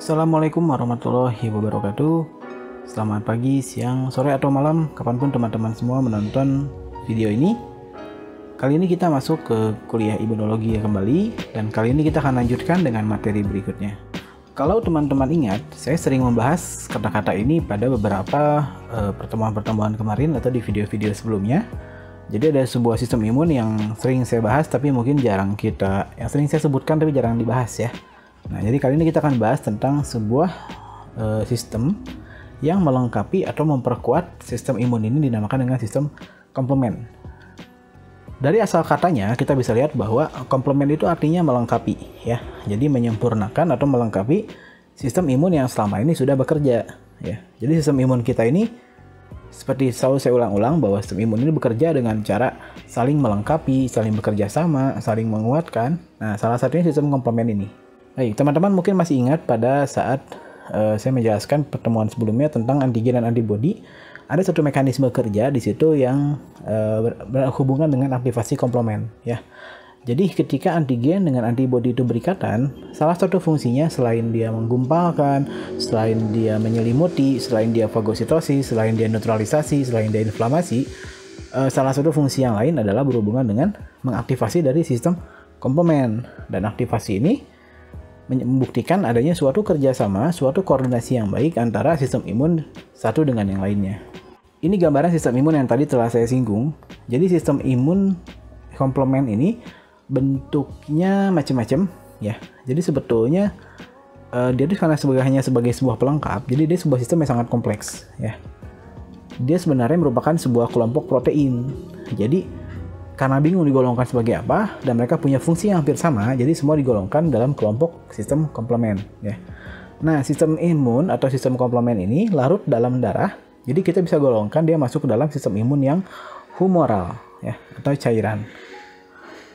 Assalamualaikum warahmatullahi wabarakatuh. Selamat pagi, siang, sore, atau malam, kapanpun teman-teman semua menonton video ini. Kali ini kita masuk ke kuliah imunologi kembali, dan kali ini kita akan lanjutkan dengan materi berikutnya. Kalau teman-teman ingat, saya sering membahas kata-kata ini pada beberapa pertemuan-pertemuan kemarin atau di video-video sebelumnya. Jadi ada sebuah sistem imun yang sering saya bahas tapi mungkin yang sering saya sebutkan tapi jarang dibahas ya. Nah, jadi kali ini kita akan bahas tentang sebuah sistem yang melengkapi atau memperkuat sistem imun ini dinamakan dengan sistem komplement. Dari asal katanya kita bisa lihat bahwa komplement itu artinya melengkapi ya. Jadi menyempurnakan atau melengkapi sistem imun yang selama ini sudah bekerja ya. Jadi sistem imun kita ini seperti selalu saya ulang-ulang bahwa sistem imun ini bekerja dengan cara saling melengkapi, saling bekerja sama, saling menguatkan. Nah, salah satunya sistem komplement ini. Baik, teman-teman mungkin masih ingat pada saat saya menjelaskan pertemuan sebelumnya tentang antigen dan antibodi, ada satu mekanisme kerja di situ yang berhubungan dengan aktivasi komplement ya. Jadi ketika antigen dengan antibodi itu berikatan, salah satu fungsinya selain dia menggumpalkan, selain dia menyelimuti, selain dia fagositosis, selain dia neutralisasi, selain dia inflamasi, salah satu fungsi yang lain adalah berhubungan dengan mengaktifasi dari sistem komplement. Dan aktivasi ini membuktikan adanya suatu kerjasama, suatu koordinasi yang baik antara sistem imun satu dengan yang lainnya. Ini gambaran sistem imun yang tadi telah saya singgung. Jadi sistem imun komplement ini bentuknya macam-macam ya. Jadi sebetulnya dia itu karena hanya sebagai sebuah pelengkap, jadi dia sebuah sistem yang sangat kompleks ya. Dia sebenarnya merupakan sebuah kelompok protein. Jadi karena bingung digolongkan sebagai apa dan mereka punya fungsi yang hampir sama, jadi semua digolongkan dalam kelompok sistem komplement ya. Nah, sistem imun atau sistem komplement ini larut dalam darah, jadi kita bisa golongkan dia masuk ke dalam sistem imun yang humoral ya, atau cairan.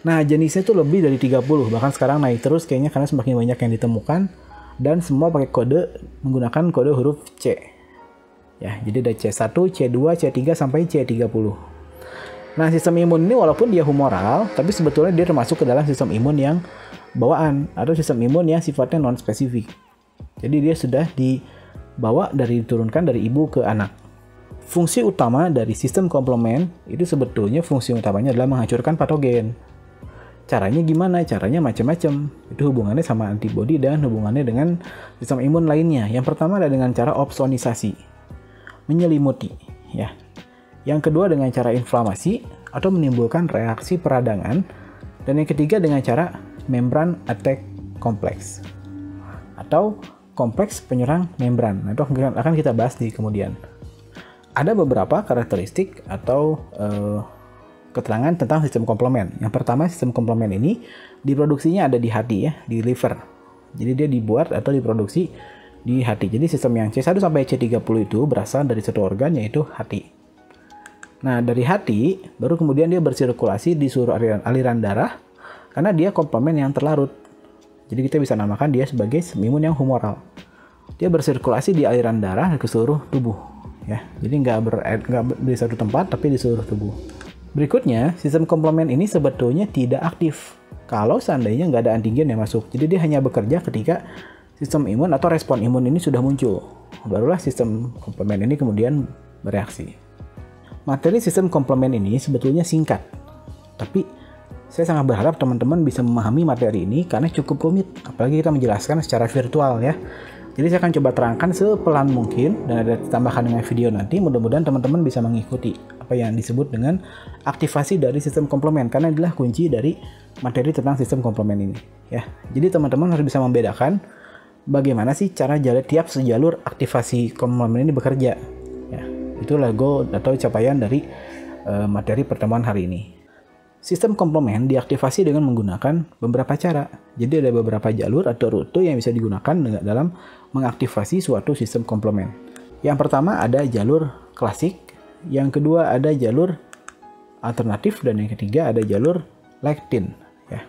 Nah, jenisnya itu lebih dari 30, bahkan sekarang naik terus kayaknya karena semakin banyak yang ditemukan dan semua pakai menggunakan kode huruf C. Ya, jadi ada C1, C2, C3 sampai C30. Nah, sistem imun ini walaupun dia humoral, tapi sebetulnya dia termasuk ke dalam sistem imun yang bawaan atau sistem imun yang sifatnya non-spesifik. Jadi dia sudah diturunkan dari ibu ke anak. Fungsi utama dari sistem komplement itu sebetulnya fungsi utamanya adalah menghancurkan patogen. Caranya gimana? Caranya macam-macam. Itu hubungannya sama antibodi dan hubungannya dengan sistem imun lainnya. Yang pertama adalah dengan cara opsonisasi, menyelimuti ya. Yang kedua dengan cara inflamasi atau menimbulkan reaksi peradangan, dan yang ketiga dengan cara membran attack kompleks atau kompleks penyerang membran. Nah, itu akan kita bahas di kemudian. Ada beberapa karakteristik atau keterangan tentang sistem komplement. Yang pertama, sistem komplement ini diproduksinya ada di hati ya, di liver. Jadi dia dibuat atau diproduksi di hati. Jadi sistem yang C1 sampai C30 itu berasal dari satu organ yaitu hati. Nah, dari hati baru kemudian dia bersirkulasi di seluruh aliran darah karena dia komplement yang terlarut. Jadi kita bisa namakan dia sebagai sistem imun yang humoral. Dia bersirkulasi di aliran darah ke seluruh tubuh ya. Jadi nggak di satu tempat tapi di seluruh tubuh. Berikutnya, sistem komplement ini sebetulnya tidak aktif kalau seandainya nggak ada antigen yang masuk. Jadi dia hanya bekerja ketika sistem imun atau respon imun ini sudah muncul. Barulah sistem komplement ini kemudian bereaksi. Materi sistem komplement ini sebetulnya singkat, tapi saya sangat berharap teman-teman bisa memahami materi ini karena cukup rumit, apalagi kita menjelaskan secara virtual ya. Jadi saya akan coba terangkan sepelan mungkin dan ada tambahkan dengan video nanti. Mudah-mudahan teman-teman bisa mengikuti apa yang disebut dengan aktivasi dari sistem komplement karena adalah kunci dari materi tentang sistem komplement ini ya. Jadi teman-teman harus bisa membedakan bagaimana sih cara tiap sejalur aktivasi komplement ini bekerja ya. Itulah goal atau capaian dari materi pertemuan hari ini. Sistem komplement diaktifasi dengan menggunakan beberapa cara. Jadi ada beberapa jalur atau rute yang bisa digunakan dalam mengaktifasi suatu sistem komplement. Yang pertama ada jalur klasik, yang kedua ada jalur alternatif, dan yang ketiga ada jalur lectin. Ya.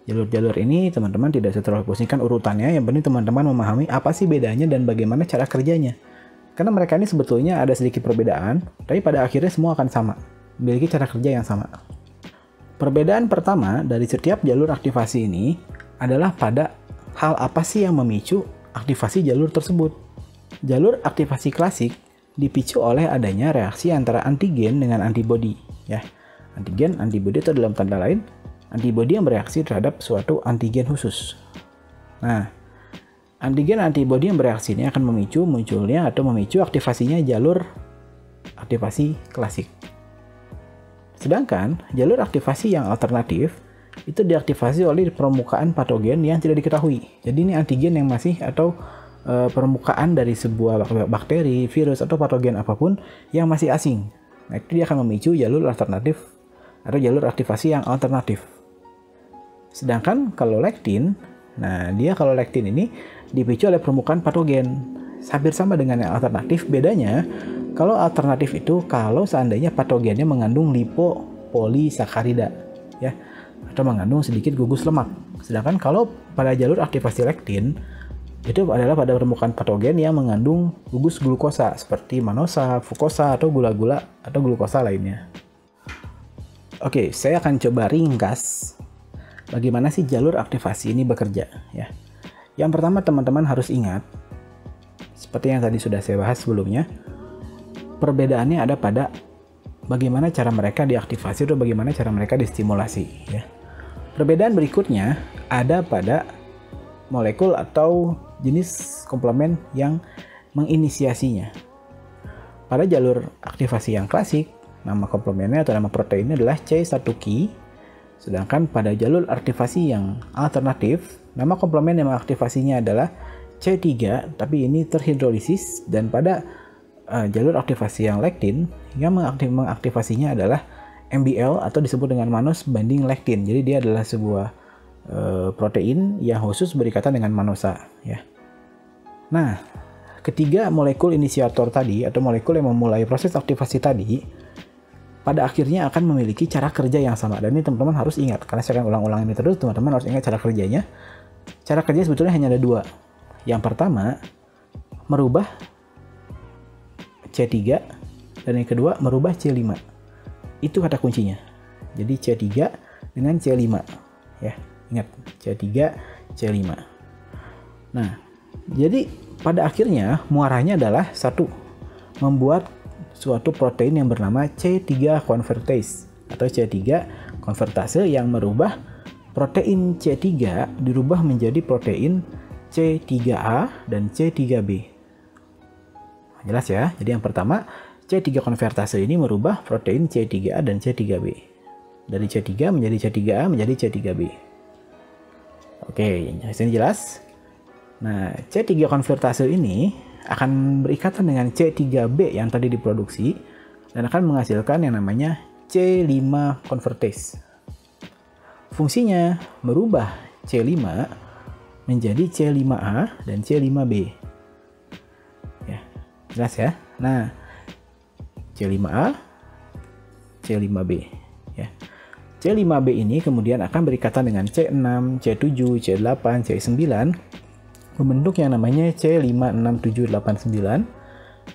Jalur-jalur ini teman-teman tidak usah terlalu pusingkan urutannya, yang penting teman-teman memahami apa sih bedanya dan bagaimana cara kerjanya. Karena mereka ini sebetulnya ada sedikit perbedaan, tapi pada akhirnya semua akan sama, memiliki cara kerja yang sama. Perbedaan pertama dari setiap jalur aktivasi ini adalah pada hal apa sih yang memicu aktivasi jalur tersebut. Jalur aktivasi klasik dipicu oleh adanya reaksi antara antigen dengan antibodi. Ya, antigen, antibodi itu dalam tanda lain antibodi yang bereaksi terhadap suatu antigen khusus. Nah, antigen antibodi yang bereaksi ini akan memicu munculnya atau memicu aktivasinya jalur aktivasi klasik. Sedangkan jalur aktivasi yang alternatif itu diaktifasi oleh permukaan patogen yang tidak diketahui. Jadi ini antigen yang masih atau permukaan dari sebuah bakteri, virus, atau patogen apapun yang masih asing. Nah, itu dia akan memicu jalur alternatif atau jalur aktivasi yang alternatif. Sedangkan kalau lektin, nah dia kalau lektin ini dipicu oleh permukaan patogen. Hampir sama dengan yang alternatif, bedanya kalau alternatif itu kalau seandainya patogennya mengandung lipopolisakarida, ya, atau mengandung sedikit gugus lemak. Sedangkan kalau pada jalur aktivasi lektin itu adalah pada permukaan patogen yang mengandung gugus glukosa seperti manosa, fukosa, atau gula-gula atau glukosa lainnya. Oke, saya akan coba ringkas bagaimana sih jalur aktivasi ini bekerja, ya. Yang pertama teman-teman harus ingat, seperti yang tadi sudah saya bahas sebelumnya, perbedaannya ada pada bagaimana cara mereka diaktifasi atau bagaimana cara mereka distimulasi, ya. Perbedaan berikutnya ada pada molekul atau jenis komplemen yang menginisiasinya. Pada jalur aktivasi yang klasik, nama komplemennya atau nama proteinnya adalah C1Q, sedangkan pada jalur aktivasi yang alternatif, nama komplemen yang mengaktifasinya adalah C3, tapi ini terhidrolisis, dan pada jalur aktivasi yang lektin, yang mengaktifasinya adalah MBL atau disebut dengan mannose binding lectin. Jadi dia adalah sebuah protein yang khusus berikatan dengan manosa, ya. Nah, ketiga molekul inisiator tadi atau molekul yang memulai proses aktivasi tadi pada akhirnya akan memiliki cara kerja yang sama, dan ini teman-teman harus ingat karena saya akan ulang-ulang ini terus. Teman-teman harus ingat cara kerjanya. Cara kerjanya sebetulnya hanya ada dua. Yang pertama, merubah C3, dan yang kedua merubah C5. Itu kata kuncinya. Jadi C3 dengan C5, ya. Ingat, C3, C5. Nah, jadi pada akhirnya muaranya adalah satu, membuat suatu protein yang bernama C3 convertase atau C3 konvertase yang merubah protein C3 dirubah menjadi protein C3A dan C3B. Jelas ya? Jadi yang pertama, C3 konvertase ini merubah protein C3A dan C3B. Dari C3 menjadi C3A menjadi C3B. Oke, ini jelas. Nah, C3 konvertase ini akan berikatan dengan C3B yang tadi diproduksi dan akan menghasilkan yang namanya C5 convertase. Fungsinya merubah C5 menjadi C5A dan C5B. Ya, jelas ya? Nah, C5A, C5B, ya. C5B ini kemudian akan berikatan dengan C6, C7, C8, C9 membentuk yang namanya C56789.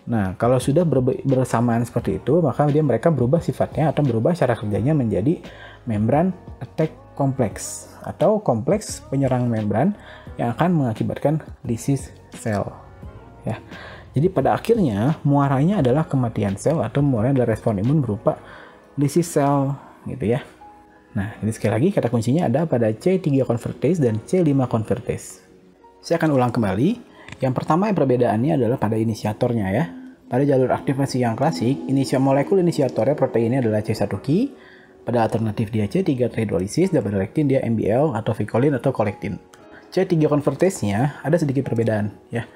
Nah, kalau sudah bersamaan seperti itu, maka mereka berubah sifatnya atau berubah cara kerjanya menjadi membran attack complex atau kompleks penyerang membran yang akan mengakibatkan lysis sel. Ya. Jadi pada akhirnya muaranya adalah kematian sel atau muaranya adalah respon imun berupa lysis sel, gitu ya. Nah, ini sekali lagi kata kuncinya ada pada C3 convertase dan C5 convertase. Saya akan ulang kembali. Yang pertama yang perbedaannya adalah pada inisiatornya, ya. Pada jalur aktivasi yang klasik, molekul inisiatornya proteinnya adalah C1Q. Pada alternatif dia C3 terhidrolisis, dan pada lektin dia MBL atau vicolin atau kolektin. C3 konvertase-nya ada sedikit perbedaan, ya.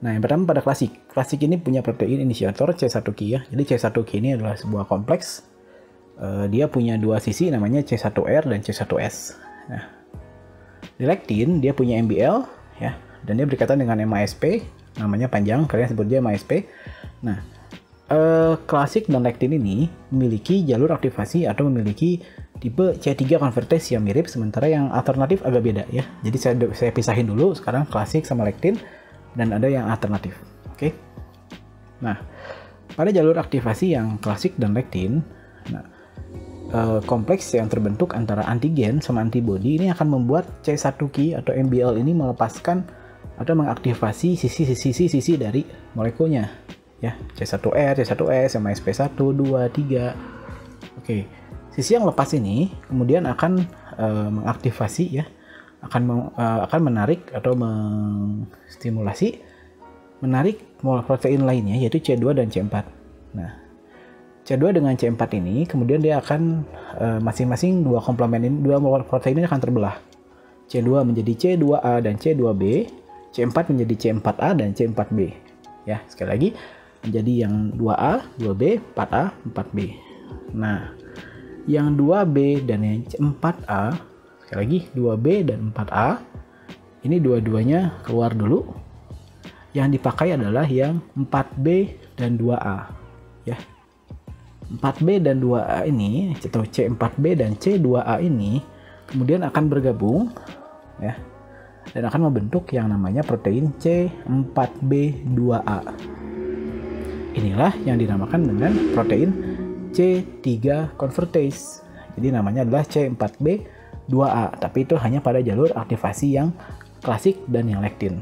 Nah, yang pertama pada klasik. Klasik ini punya protein inisiator C1Q, ya. Jadi C1Q ini adalah sebuah kompleks. Dia punya dua sisi namanya C1R dan C1S. Nah, di lektin dia punya MBL, ya, dan dia berkaitan dengan MASP, namanya panjang, kalian sebut dia MASP. Nah, klasik dan lektin ini memiliki jalur aktivasi atau memiliki tipe C3 konvertase yang mirip, sementara yang alternatif agak beda, ya. Jadi saya pisahin dulu sekarang klasik sama lektin dan ada yang alternatif. Oke. Nah, pada jalur aktivasi yang klasik dan lektin, nah, kompleks yang terbentuk antara antigen sama antibodi ini akan membuat C1Q atau MBL ini melepaskan atau mengaktifasi sisi dari molekulnya ya, C1R, C1S, sama sp1, 2, 3. Oke, sisi yang lepas ini kemudian akan mengaktifasi ya, akan menarik atau menarik protein lainnya yaitu C2 dan C4. Nah, C2 dengan C4 ini kemudian dia akan masing-masing dua komplemen ini, dua protein ini akan terbelah. C2 menjadi C2A dan C2B, C4 menjadi C4A dan C4B. Ya, sekali lagi menjadi yang 2A, 2B, 4A, 4B. Nah, yang 2B dan yang 4A, sekali lagi 2B dan 4A, ini dua-duanya keluar dulu. Yang dipakai adalah yang 4B dan 2A. Ya. 4B dan 2A ini, atau C4B dan C2A ini, kemudian akan bergabung ya, dan akan membentuk yang namanya protein C4B2A. Inilah yang dinamakan dengan protein C3 convertase. Jadi namanya adalah C4B2A, tapi itu hanya pada jalur aktivasi yang klasik dan yang lektin.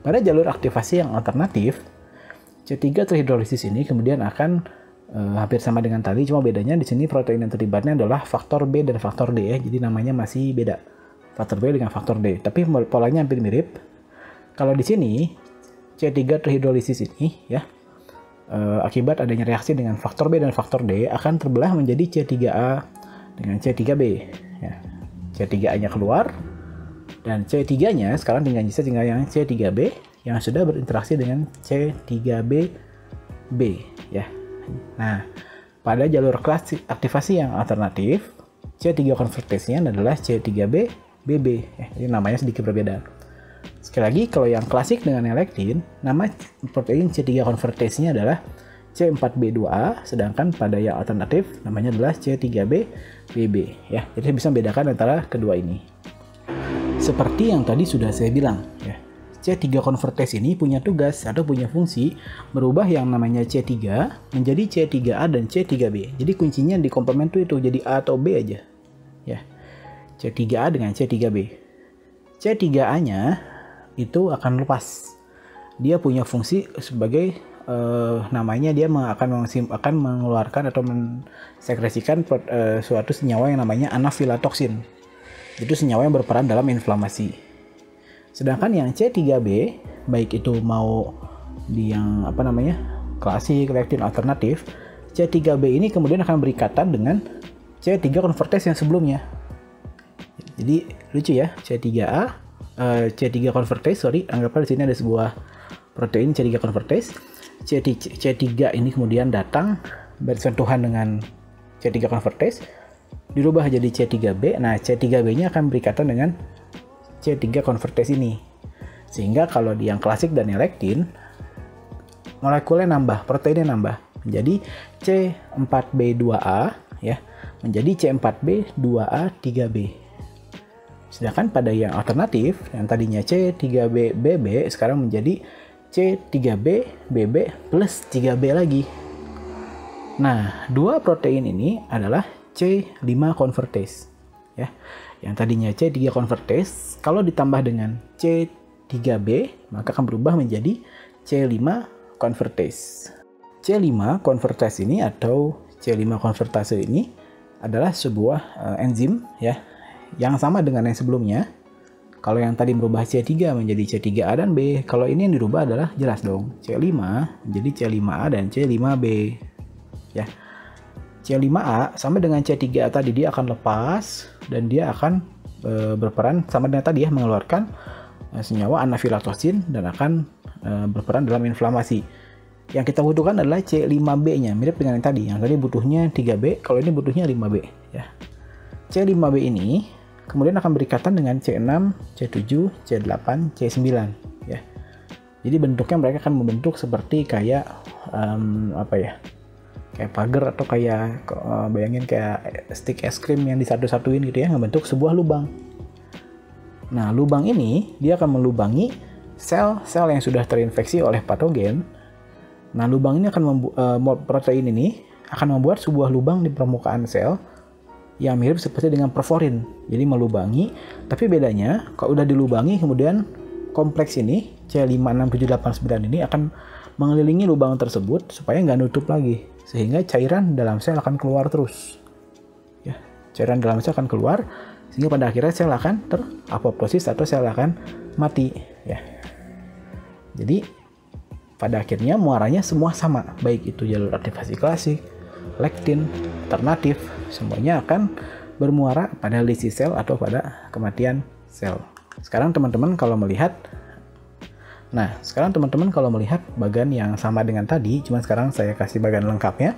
Pada jalur aktivasi yang alternatif, C3 terhidrolisis ini kemudian akan hampir sama dengan tadi, cuma bedanya di sini protein yang terlibatnya adalah faktor B dan faktor D ya. Jadi namanya masih beda. Faktor B dengan faktor D, tapi polanya hampir mirip. Kalau di sini C3 terhidrolisis ini ya, akibat adanya reaksi dengan faktor B dan faktor D akan terbelah menjadi C3A dengan C3B ya. C3A-nya keluar dan C3-nya sekarang tinggal yang C3B yang sudah berinteraksi dengan C3B ya. Nah, pada jalur klasik aktivasi yang alternatif, C3 konvertasinya adalah C3B BB ya. Ini namanya sedikit berbeda. Sekali lagi, kalau yang klasik dengan yang lektin, nama protein C3 konvertasinya adalah C4B2A, sedangkan pada yang alternatif namanya adalah C3B BB ya. Jadi bisa membedakan antara kedua ini. Seperti yang tadi sudah saya bilang ya, C3 konvertase ini punya tugas atau punya fungsi merubah yang namanya C3 menjadi C3A dan C3B. Jadi kuncinya di komplement itu jadi A atau B aja ya. C3A dengan C3B. C3A-nya itu akan lepas. Dia punya fungsi sebagai namanya dia akan mengeluarkan atau mensekresikan suatu senyawa yang namanya anafilatoxin. Itu senyawa yang berperan dalam inflamasi. Sedangkan yang C3B, baik itu mau di yang klasik, lektin, alternatif, C3B ini kemudian akan berikatan dengan C3 konvertase yang sebelumnya. Jadi lucu ya, C3A, C3 konvertase, anggaplah di sini ada sebuah protein C3 konvertase. C3 ini kemudian datang bersentuhan dengan C3 konvertase, dirubah jadi C3B. Nah, C3B-nya akan berikatan dengan C3 konvertase ini. Sehingga kalau di yang klasik dan yang lektin, molekulnya nambah, proteinnya nambah menjadi C4B2A ya, menjadi C4B2A3B. Sedangkan pada yang alternatif, yang tadinya C3BBB sekarang menjadi C3BBB plus 3B lagi. Nah, dua protein ini adalah C5 konvertase ya. Yang tadinya C3 konvertase kalau ditambah dengan C3B maka akan berubah menjadi C5 konvertase. C5 konvertase ini atau C5 konvertase ini adalah sebuah enzim ya, yang sama dengan yang sebelumnya. Kalau yang tadi merubah C3 menjadi C3A dan B, kalau ini yang dirubah adalah jelas dong, C5 menjadi C5A dan C5B ya. C5A sama dengan C3A tadi, dia akan lepas dan dia akan berperan sama dengan tadi ya, mengeluarkan senyawa anafilatoxin dan akan berperan dalam inflamasi. Yang kita butuhkan adalah C5B-nya, mirip dengan yang tadi. Yang tadi butuhnya 3B, kalau ini butuhnya 5B ya. C5B ini kemudian akan berikatan dengan C6, C7, C8, C9 ya. Jadi bentuknya mereka akan membentuk seperti kayak kayak pagar atau kayak bayangin kayak stick es krim yang disatu-satuin gitu ya, membentuk sebuah lubang. Nah, lubang ini dia akan melubangi sel-sel yang sudah terinfeksi oleh patogen. Nah, lubang ini akan protein ini akan membuat sebuah lubang di permukaan sel yang mirip seperti dengan perforin. Jadi melubangi, tapi bedanya kalau udah dilubangi kemudian kompleks ini C56789 ini akan mengelilingi lubang tersebut supaya nggak nutup lagi, sehingga cairan dalam sel akan keluar terus. Ya, cairan dalam sel akan keluar sehingga pada akhirnya sel akan terapoptosis atau sel akan mati. Ya, jadi pada akhirnya muaranya semua sama, baik itu jalur aktivasi klasik, lektin, alternatif, semuanya akan bermuara pada lysis sel atau pada kematian sel. Sekarang teman-teman kalau melihat bagan yang sama dengan tadi, cuman sekarang saya kasih bagan lengkapnya,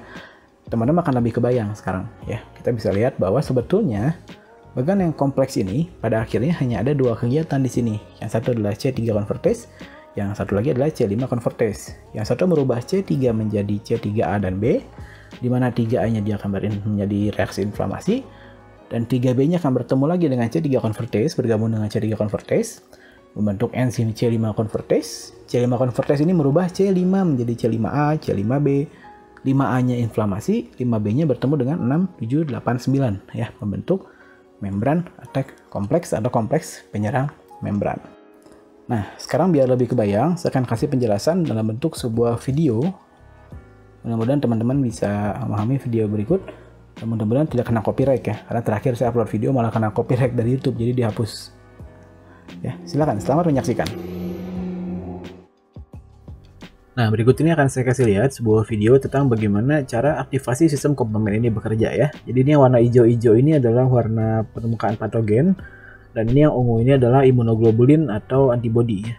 teman-teman akan lebih kebayang sekarang ya. Kita bisa lihat bahwa sebetulnya bagan yang kompleks ini pada akhirnya hanya ada dua kegiatan di sini. Yang satu adalah C3 convertase, yang satu lagi adalah C5 convertase. Yang satu merubah C3 menjadi C3A dan B, di mana 3A-nya dia akan menjadi reaksi inflamasi, dan 3B-nya akan bertemu lagi dengan C3 convertase, bergabung dengan C3 convertase, membentuk enzim C5 convertase. C5 convertase ini merubah C5 menjadi C5A, C5B, 5A-nya inflamasi, 5B-nya bertemu dengan 6, 7, 8, 9 ya, membentuk membran attack kompleks atau kompleks penyerang membran. Nah, sekarang biar lebih kebayang, saya akan kasih penjelasan dalam bentuk sebuah video. Mudah-mudahan teman-teman bisa memahami video berikut. Mudah-mudahan tidak kena copyright ya, karena terakhir saya upload video malah kena copyright dari YouTube, jadi dihapus. Ya, silakan, selamat menyaksikan. Nah, berikut ini akan saya kasih lihat sebuah video tentang bagaimana cara aktivasi sistem komplement ini bekerja ya. Jadi ini yang warna hijau-hijau ini adalah warna permukaan patogen, dan ini yang ungu ini adalah imunoglobulin atau antibodi ya.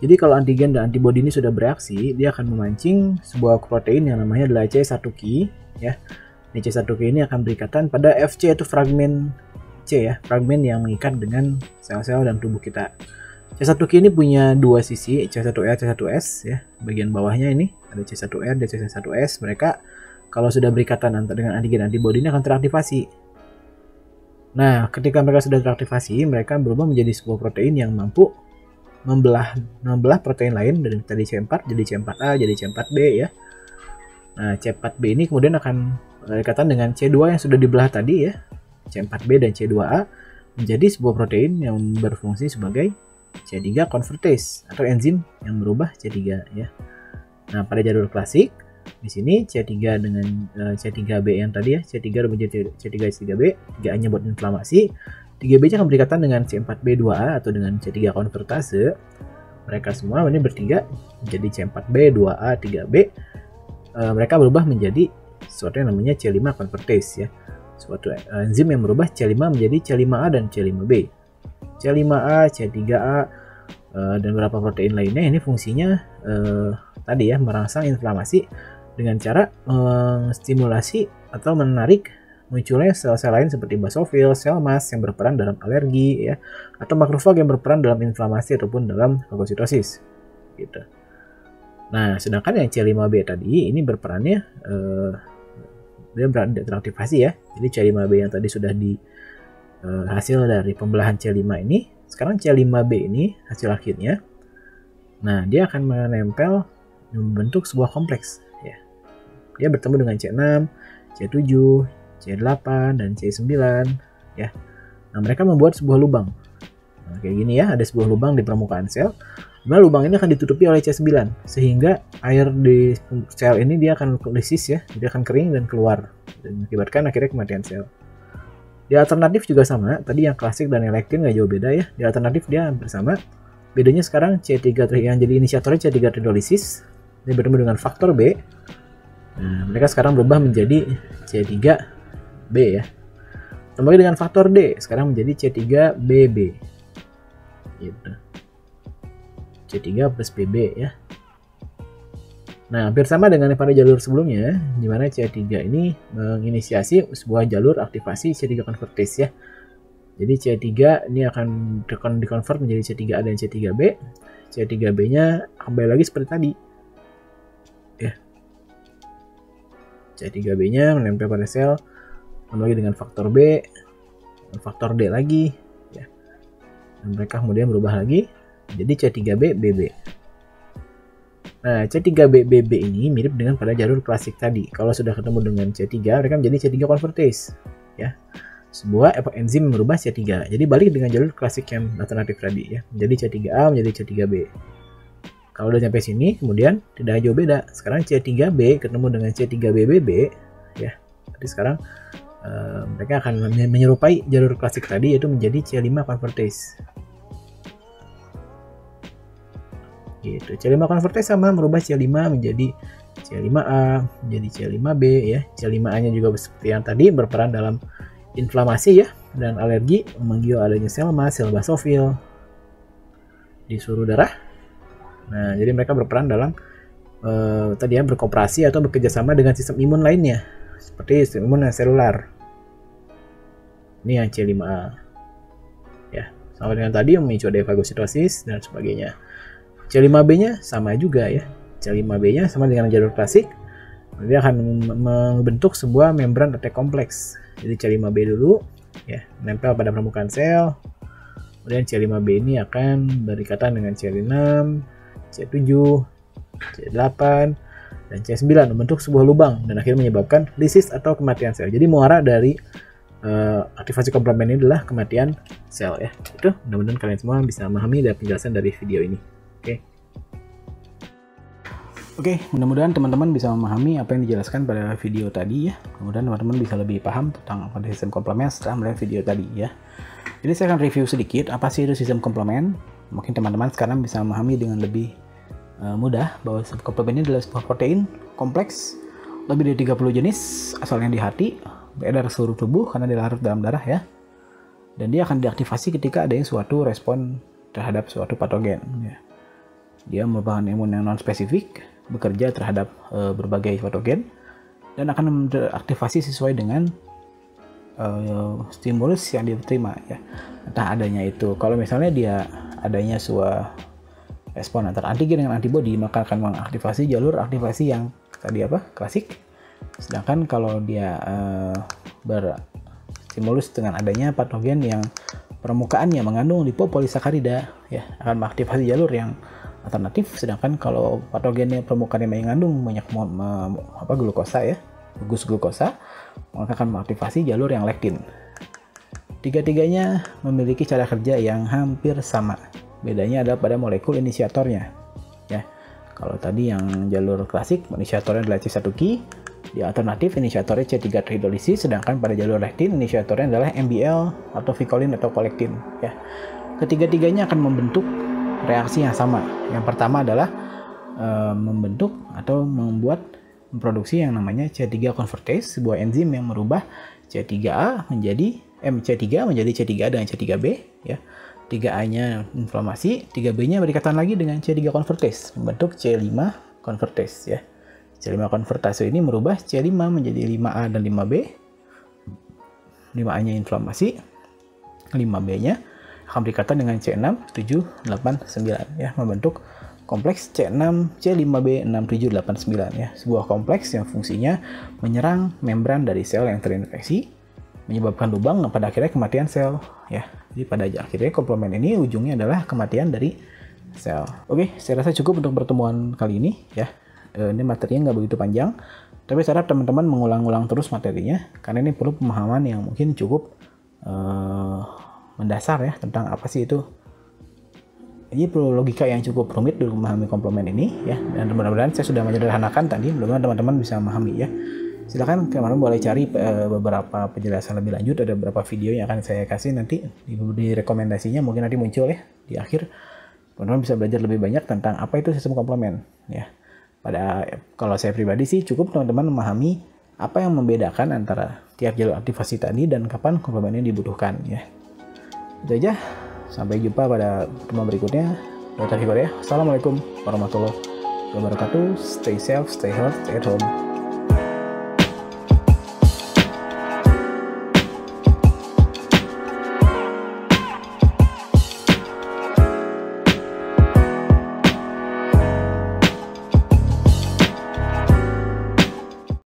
Jadi kalau antigen dan antibodi ini sudah bereaksi, dia akan memancing sebuah protein yang namanya adalah C1Q ya. Ini C1Q ini akan berikatan pada Fc, itu fragmen C ya, fragmen yang mengikat dengan sel-sel dalam tubuh kita. C1Q ini punya dua sisi, C1R, C1S ya. Bagian bawahnya ini ada C1R dan C1S. Mereka kalau sudah berikatan dengan antigen dan antibodi ini akan teraktivasi. Nah, ketika mereka sudah teraktivasi, mereka berubah menjadi sebuah protein yang mampu membelah protein lain dari tadi C4 jadi C4A, jadi C4B ya. Nah, C4B ini kemudian akan berikatan dengan C2 yang sudah dibelah tadi ya, C4B dan C2A, menjadi sebuah protein yang berfungsi sebagai C3 convertase atau enzim yang merubah C3 ya. Nah, pada jalur klasik di sini C3 dengan C3B yang tadi ya, C3 menjadi C3B, 3A-nya buat inflamasi, 3B-nya akan berikatan dengan C4B2A atau dengan C3 konvertase. Mereka semua ini bertiga menjadi C4B, 2A, 3B. Mereka berubah menjadi sesuatu yang namanya C5 convertase ya. Suatu enzim yang merubah C5 menjadi C5A dan C5B. C5A, C3A, dan beberapa protein lainnya ini fungsinya tadi ya, merangsang inflamasi dengan cara stimulasi atau menarik munculnya sel-sel lain seperti basofil, sel mast yang berperan dalam alergi ya, atau makrofag yang berperan dalam inflamasi ataupun dalam fagositosis gitu. Nah, sedangkan yang C5B tadi ini berperannya dia berada teraktivasi ya. Jadi C5B yang tadi sudah di hasil dari pembelahan C5 ini, sekarang C5B ini hasil akhirnya. Nah, dia akan menempel membentuk sebuah kompleks ya. Dia bertemu dengan C6, C7, C8 dan C9 ya. Nah, mereka membuat sebuah lubang. Nah, kayak gini ya, ada sebuah lubang di permukaan sel. Nah, lubang ini akan ditutupi oleh C9 sehingga air di sel ini dia akan lysis ya, dia akan kering dan keluar dan mengakibatkan akhirnya kematian sel. Di alternatif juga sama, tadi yang klasik dan yang lektin nggak jauh beda ya. Di alternatif dia hampir sama. Bedanya sekarang C3 yang jadi inisiatornya C3 hidrolisis, dia bertemu dengan faktor B. Nah, mereka sekarang berubah menjadi C3B ya. Kembali dengan faktor D, sekarang menjadi C3BB. Gitu. C3 plus BB ya. Nah, hampir sama dengan pada jalur sebelumnya, di mana C3 ini menginisiasi sebuah jalur aktivasi C3 convertase ya. Jadi C3 ini akan dikonvert menjadi C3A dan C3B. C3B-nya kembali lagi seperti tadi. Ya. C3B-nya menempel pada sel, kembali dengan faktor B, dan faktor D lagi ya. Dan mereka kemudian berubah lagi jadi C3B BB. Nah, C3BBB ini mirip dengan pada jalur klasik tadi. Kalau sudah ketemu dengan C3, mereka menjadi C3 convertase ya. sebuah enzim merubah C3. Jadi balik dengan jalur klasik yang alternatif tadi ya, menjadi C3A menjadi C3B. Kalau udah sampai sini, kemudian tidak jauh beda. Sekarang C3B ketemu dengan C3BBB ya. Jadi sekarang mereka akan menyerupai jalur klasik tadi, yaitu menjadi C5 convertase. Gitu. C5 convertase sama merubah C5 menjadi C5A, menjadi C5B ya. C5A-nya juga seperti yang tadi berperan dalam inflamasi ya dan alergi, memanggil adanya sel mast, sel basofil di seluruh darah. Nah, jadi mereka berperan dalam tadi ya, berkooperasi atau bekerjasama dengan sistem imun lainnya, seperti sistem imun yang selular. Ini yang C5A. Ya, sama dengan tadi yang memicu ada fagositosis dan sebagainya. C5B-nya sama juga ya. C5B-nya sama dengan jalur klasik. Dia akan membentuk sebuah membran attack kompleks. Jadi C5B dulu ya, menempel pada permukaan sel. Kemudian C5B ini akan berikatan dengan C6, C7, C8, dan C9 membentuk sebuah lubang dan akhirnya menyebabkan lisis atau kematian sel. Jadi muara dari aktivasi komplement ini adalah kematian sel ya. Itu mudah-mudahan kalian semua bisa memahami dari penjelasan dari video ini. Oke, mudah-mudahan teman-teman bisa memahami apa yang dijelaskan pada video tadi ya. Kemudian teman-teman bisa lebih paham tentang sistem komplement setelah melihat video tadi ya. Jadi saya akan review sedikit apa sih itu sistem komplement. Mungkin teman-teman sekarang bisa memahami dengan lebih mudah bahwa sistem komplement ini adalah sebuah protein kompleks lebih dari 30 jenis asalnya di hati, beredar seluruh tubuh karena dia larut dalam darah ya. Dan dia akan diaktifasi ketika adanya suatu respon terhadap suatu patogen ya. Dia merupakan imun yang non spesifik, bekerja terhadap berbagai patogen dan akan beraktivasi sesuai dengan stimulus yang diterima ya. Entah adanya itu, kalau misalnya dia adanya sebuah respon antara antigen dengan antibodi, maka akan mengaktifasi jalur aktivasi yang tadi klasik. Sedangkan kalau dia berstimulus dengan adanya patogen yang permukaannya mengandung lipopolisakarida ya, akan mengaktifasi jalur yang alternatif. Sedangkan kalau patogennya permukaannya mengandung banyak glukosa ya, gugus glukosa, maka akan mengaktifasi jalur yang lektin. Tiga-tiganya memiliki cara kerja yang hampir sama. Bedanya adalah pada molekul inisiatornya. Ya, kalau tadi yang jalur klasik inisiatornya adalah C1Q, di alternatif inisiatornya C3 terhidrolisis, sedangkan pada jalur lektin inisiatornya adalah MBL atau vikolin atau kolektin. Ya, ketiga-tiganya akan membentuk reaksi yang sama. Yang pertama adalah membentuk atau memproduksi yang namanya C3 convertase, sebuah enzim yang merubah C3A menjadi C3 menjadi C3A dengan C3B ya. 3A-nya inflamasi, 3B-nya berikatan lagi dengan C3 convertase, membentuk C5 convertase ya. C5 convertase ini merubah C5 menjadi 5A dan 5B. 5A-nya inflamasi, 5B-nya akan berikatan dengan C6, 7, 8, 9 ya, membentuk kompleks C6, C5B, 6, 7, 8, 9 ya. Sebuah kompleks yang fungsinya menyerang membran dari sel yang terinfeksi, menyebabkan lubang dan pada akhirnya kematian sel ya. Jadi pada akhirnya komplement ini ujungnya adalah kematian dari sel. Oke, saya rasa cukup untuk pertemuan kali ini ya. Ini materinya nggak begitu panjang, tapi saya harap teman-teman mengulang-ulang terus materinya karena ini perlu pemahaman yang mungkin cukup mendasar ya tentang apa sih itu. Ini perlu logika yang cukup rumit untuk memahami komplement ini ya. Dan mudah-mudahan saya sudah menyederhanakan tadi, mudah-mudahan teman-teman bisa memahami ya. Silakan teman-teman boleh cari beberapa penjelasan lebih lanjut, ada beberapa video yang akan saya kasih nanti di rekomendasinya, mungkin nanti muncul ya di akhir. Teman-teman bisa belajar lebih banyak tentang apa itu sistem komplement ya. Kalau saya pribadi sih cukup teman-teman memahami apa yang membedakan antara tiap jalur aktivasi tadi dan kapan komplement ini dibutuhkan ya. Itu aja, sampai jumpa pada pertemuan berikutnya. Dr. Hibar ya. Assalamualaikum warahmatullahi wabarakatuh. Stay safe, stay healthy, stay at home.